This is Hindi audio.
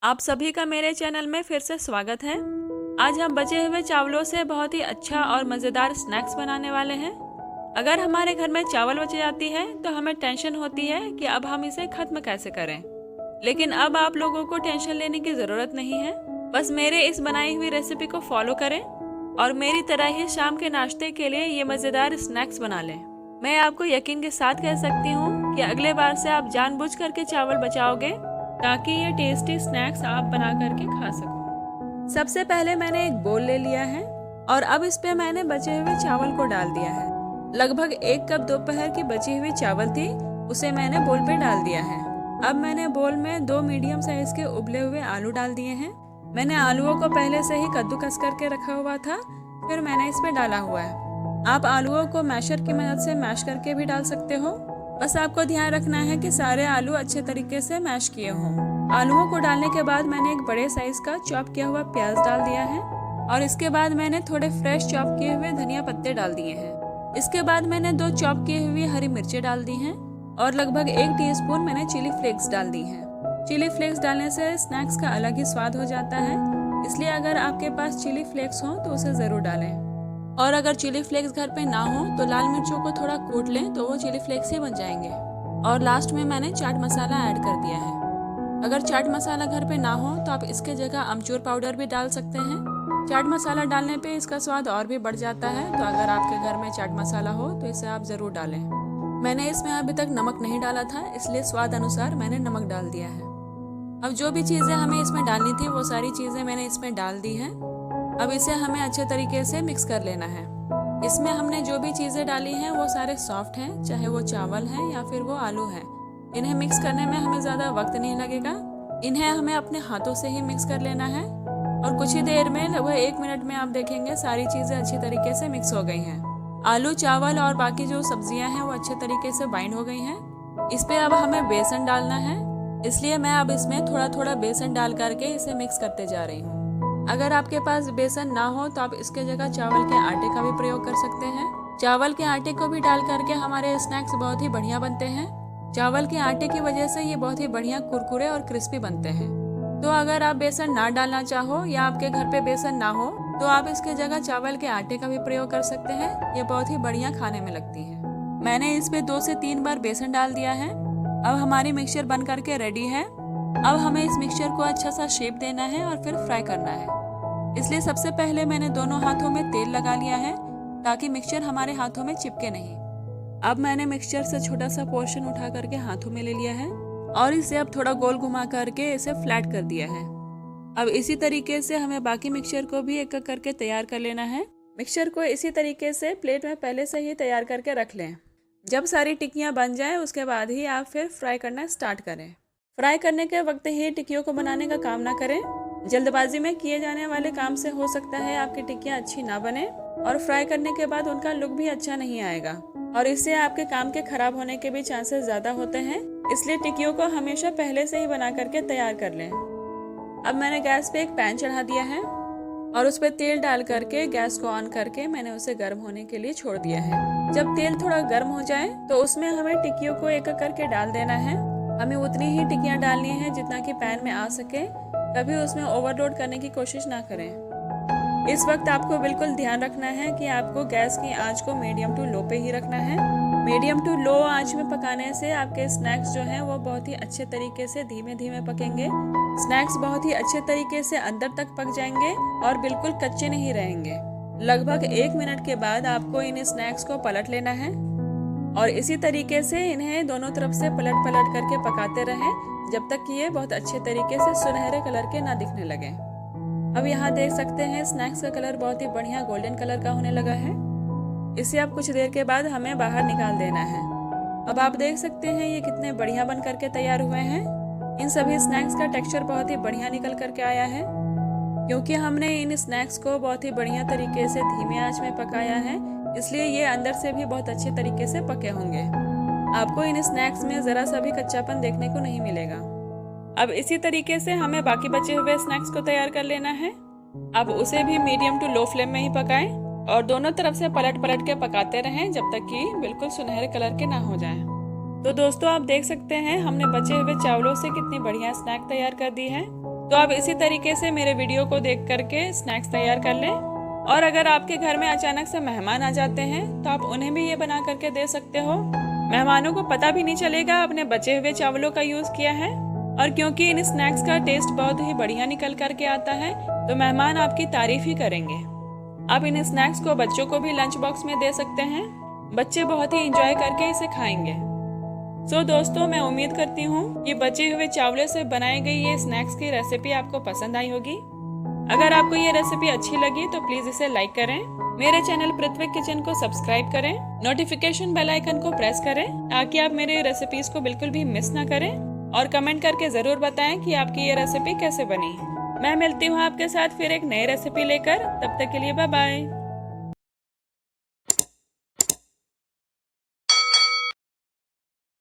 आप सभी का मेरे चैनल में फिर से स्वागत है। आज हम बचे हुए चावलों से बहुत ही अच्छा और मज़ेदार स्नैक्स बनाने वाले हैं। अगर हमारे घर में चावल बच जाती है तो हमें टेंशन होती है कि अब हम इसे खत्म कैसे करें। लेकिन अब आप लोगों को टेंशन लेने की ज़रूरत नहीं है। बस मेरे इस बनाई हुई रेसिपी को फॉलो करें और मेरी तरह ही शाम के नाश्ते के लिए ये मज़ेदार स्नैक्स बना लें। मैं आपको यकीन के साथ कह सकती हूँ कि अगले बार से आप जानबूझ करके चावल बचाओगे ताकि ये टेस्टी स्नैक्स आप बना करके खा सको। सबसे पहले मैंने एक बोल ले लिया है और अब इस पे मैंने बचे हुए चावल को डाल दिया है। लगभग 1 कप दोपहर की बची हुई चावल थी, उसे मैंने बोल पे डाल दिया है। अब मैंने बोल में 2 मीडियम साइज के उबले हुए आलू डाल दिए हैं। मैंने आलूओं को पहले से ही कद्दूकस करके रखा हुआ था, फिर मैंने इस पे डाला हुआ है। आप आलूओं को मैशर की मदद से मैश करके भी डाल सकते हो। बस आपको ध्यान रखना है कि सारे आलू अच्छे तरीके से मैश किए हों। आलूओं को डालने के बाद मैंने एक बड़े साइज का चॉप किया हुआ प्याज डाल दिया है और इसके बाद मैंने थोड़े फ्रेश चॉप किए हुए धनिया पत्ते डाल दिए हैं। इसके बाद मैंने 2 चॉप किए हुए हरी मिर्चें डाल दी हैं और लगभग 1 टीस्पून मैंने चिली फ्लेक्स डाल दी हैं। चिली फ्लेक्स डालने से स्नैक्स का अलग ही स्वाद हो जाता है, इसलिए अगर आपके पास चिली फ्लेक्स हो तो उसे ज़रूर डालें। और अगर चिली फ्लेक्स घर पे ना हो तो लाल मिर्चों को थोड़ा कूट लें तो वो चिली फ्लेक्स ही बन जाएंगे। और लास्ट में मैंने चाट मसाला ऐड कर दिया है। अगर चाट मसाला घर पे ना हो तो आप इसके जगह अमचूर पाउडर भी डाल सकते हैं। चाट मसाला डालने पे इसका स्वाद और भी बढ़ जाता है, तो अगर आपके घर में चाट मसाला हो तो इसे आप ज़रूर डालें। मैंने इसमें अभी तक नमक नहीं डाला था, इसलिए स्वाद अनुसार मैंने नमक डाल दिया है। अब जो भी चीज़ें हमें इसमें डालनी थी वो सारी चीज़ें मैंने इसमें डाल दी हैं। अब इसे हमें अच्छे तरीके से मिक्स कर लेना है। इसमें हमने जो भी चीज़ें डाली हैं वो सारे सॉफ्ट हैं, चाहे वो चावल हैं या फिर वो आलू हैं। इन्हें मिक्स करने में हमें ज़्यादा वक्त नहीं लगेगा। इन्हें हमें अपने हाथों से ही मिक्स कर लेना है और कुछ ही देर में, लगभग 1 मिनट में आप देखेंगे सारी चीज़ें अच्छी तरीके से मिक्स हो गई हैं। आलू, चावल और बाकी जो सब्जियाँ हैं वो अच्छे तरीके से बाइंड हो गई हैं। इस पर अब हमें बेसन डालना है, इसलिए मैं अब इसमें थोड़ा थोड़ा बेसन डाल करके इसे मिक्स करते जा रही हूँ। अगर आपके पास बेसन ना हो तो आप इसके जगह चावल के आटे का भी प्रयोग कर सकते हैं। चावल के आटे को भी डाल करके हमारे स्नैक्स बहुत ही बढ़िया बनते हैं। चावल के आटे की वजह से ये बहुत ही बढ़िया कुरकुरे और क्रिस्पी बनते हैं। तो अगर आप बेसन ना डालना चाहो या आपके घर पे बेसन ना हो तो आप इसके जगह चावल के आटे का भी प्रयोग कर सकते हैं। ये बहुत ही बढ़िया खाने में लगती है। मैंने इस पे 2 से 3 बार बेसन डाल दिया है। अब हमारी मिक्सचर बन करके रेडी है। अब हमें इस मिक्सचर को अच्छा सा शेप देना है और फिर फ्राई करना है। इसलिए सबसे पहले मैंने दोनों हाथों में तेल लगा लिया है ताकि मिक्सचर हमारे हाथों में चिपके नहीं। अब मैंने मिक्सचर से छोटा सा पोर्शन उठा करके हाथों में ले लिया है और इसे अब थोड़ा गोल घुमा करके इसे फ्लैट कर दिया है। अब इसी तरीके से हमें बाकी मिक्सचर को भी एक एक करके तैयार कर लेना है। मिक्सचर को इसी तरीके से प्लेट में पहले से ही तैयार करके रख लें। जब सारी टिक्कियाँ बन जाए उसके बाद ही आप फिर फ्राई करना स्टार्ट करें। फ्राई करने के वक्त ही टिक्कियों को बनाने का काम ना करें। जल्दबाजी में किए जाने वाले काम से हो सकता है आपकी टिक्कियाँ अच्छी ना बने और फ्राई करने के बाद उनका लुक भी अच्छा नहीं आएगा और इससे आपके काम के खराब होने के भी चांसेस ज़्यादा होते हैं। इसलिए टिक्कियों को हमेशा पहले से ही बना करके तैयार कर लें। अब मैंने गैस पे एक पैन चढ़ा दिया है और उस पर तेल डाल करके गैस को ऑन करके मैंने उसे गर्म होने के लिए छोड़ दिया है। जब तेल थोड़ा गर्म हो जाए तो उसमें हमें टिक्कियों को एक एक करके डाल देना है। हमें उतनी ही टिक्कियाँ डालनी है जितना कि पैन में आ सके। कभी उसमें ओवरलोड करने की कोशिश ना करें। इस वक्त आपको बिल्कुल ध्यान रखना है कि आपको गैस की आंच को मीडियम टू लो पे ही रखना है। मीडियम टू लो आंच में पकाने से आपके स्नैक्स जो हैं वो बहुत ही अच्छे तरीके से धीमे धीमे पकेंगे। स्नैक्स बहुत ही अच्छे तरीके से अंदर तक पक जाएंगे और बिल्कुल कच्चे नहीं रहेंगे। लगभग 1 मिनट के बाद आपको इन स्नैक्स को पलट लेना है और इसी तरीके से इन्हें दोनों तरफ से पलट पलट करके पकाते रहें जब तक कि ये बहुत अच्छे तरीके से सुनहरे कलर के ना दिखने लगे। अब यहाँ देख सकते हैं स्नैक्स का कलर बहुत ही बढ़िया गोल्डन कलर का होने लगा है। इसे अब कुछ देर के बाद हमें बाहर निकाल देना है। अब आप देख सकते हैं ये कितने बढ़िया बन करके तैयार हुए हैं। इन सभी स्नैक्स का टेक्सचर बहुत ही बढ़िया निकल करके आया है क्योंकि हमने इन स्नैक्स को बहुत ही बढ़िया तरीके से धीमी आंच में पकाया है, इसलिए ये अंदर से भी बहुत अच्छे तरीके से पके होंगे। आपको इन स्नैक्स में ज़रा सा भी कच्चापन देखने को नहीं मिलेगा। अब इसी तरीके से हमें बाकी बचे हुए स्नैक्स को तैयार कर लेना है। अब उसे भी मीडियम टू लो फ्लेम में ही पकाएं और दोनों तरफ से पलट पलट के पकाते रहें जब तक कि बिल्कुल सुनहरे कलर के ना हो जाएं। तो दोस्तों आप देख सकते हैं हमने बचे हुए चावलों से कितनी बढ़िया स्नैक तैयार कर दी है। तो आप इसी तरीके से मेरे वीडियो को देख करके स्नैक्स तैयार कर लें। और अगर आपके घर में अचानक से मेहमान आ जाते हैं तो आप उन्हें भी ये बना करके दे सकते हो। मेहमानों को पता भी नहीं चलेगा आपने बचे हुए चावलों का यूज किया है। और क्योंकि इन स्नैक्स का टेस्ट बहुत ही बढ़िया निकल करके आता है तो मेहमान आपकी तारीफ ही करेंगे। आप इन स्नैक्स को बच्चों को भी लंच बॉक्स में दे सकते हैं। बच्चे बहुत ही इंजॉय करके इसे खाएंगे। सो दोस्तों, मैं उम्मीद करती हूँ ये बचे हुए चावलों से बनाई गई ये स्नैक्स की रेसिपी आपको पसंद आई होगी। अगर आपको ये रेसिपी अच्छी लगी तो प्लीज इसे लाइक करें, मेरे चैनल पृथ्वी किचन को सब्सक्राइब करें, नोटिफिकेशन बेल आइकन को प्रेस करें ताकि आप मेरे रेसिपीज को बिल्कुल भी मिस ना करें। और कमेंट करके जरूर बताएं कि आपकी ये रेसिपी कैसे बनी। मैं मिलती हूँ आपके साथ फिर एक नई रेसिपी लेकर। तब तक के लिए बाय बाय।